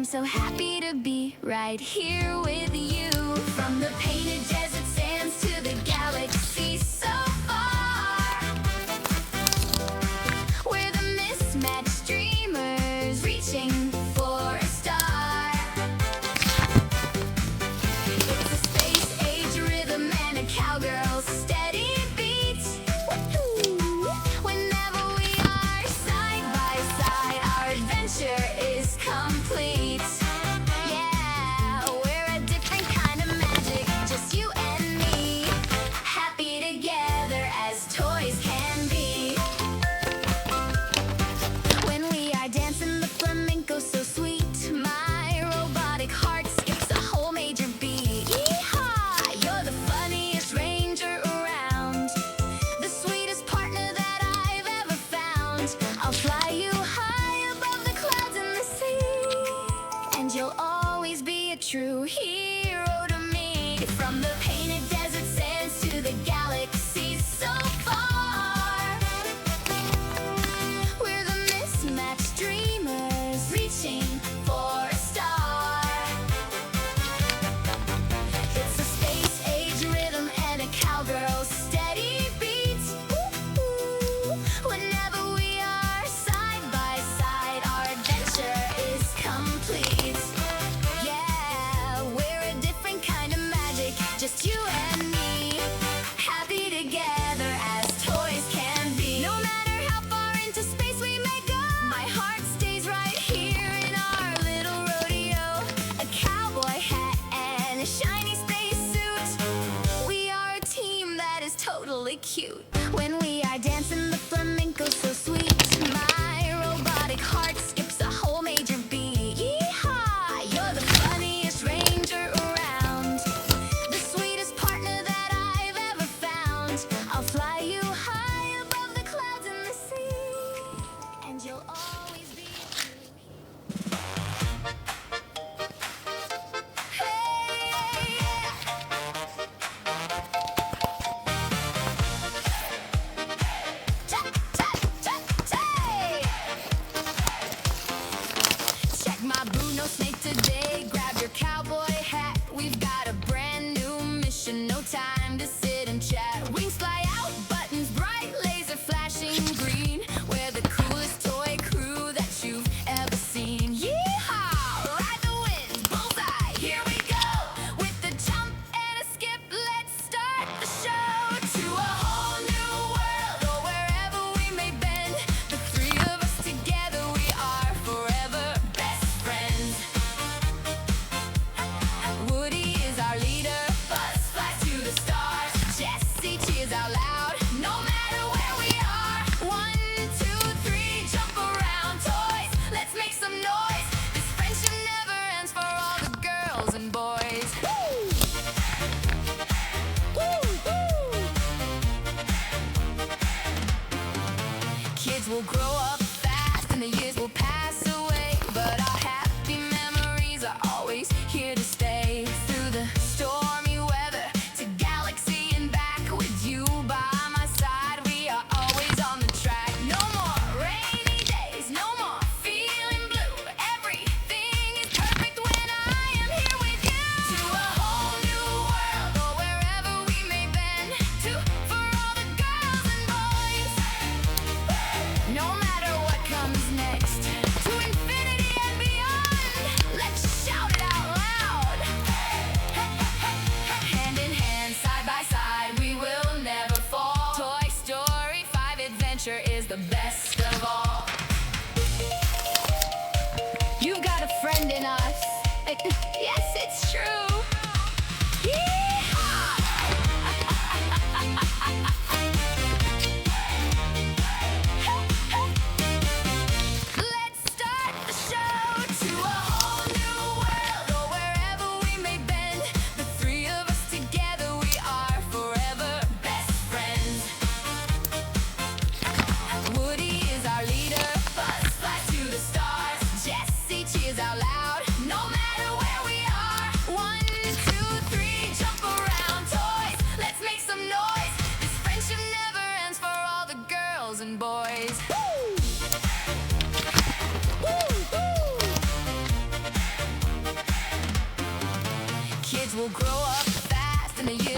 so happy to be right here with you. From the painted desert sands to the galaxy so far, we're the mismatched dreamers reaching for a star. It's a space age rhythm and a cowgirl's steady beat. Whenever we are side by side, our adventure is complete. Yeah, we're a different kind of magic, just you and me, happy together as toys can be. When we are dancing the flamenco so sweet, my robotic heart skips a whole major beat. Yeehaw! You're the funniest ranger around, the sweetest partner that I've ever found. I'll fly you high above the clouds and the sea, and you'll always be a true hero to me. From the painted desert sands to the galaxy so far, we're the mismatched dreamers reaching for a star. It's a space age rhythm and a cowgirl's steady beat. Whenever we are side by side, our adventure is complete. Yeah, we're a different kind of magic, just you and me, happy together as toys can be. No matter how far into space we may go, my heart stays right here in our little rodeo. A cowboy hat and a shiny space suit, we are a team that is totally cute. When we are dancing the flamenco so sweet, my robotic heart skips a whole major beat. Yeehaw! You're the funniest ranger around, the sweetest partner that I've ever found. I'll fly you high above the clouds and the sea, and you'll always be true. Hey, yeah. We'll grow up fast in a year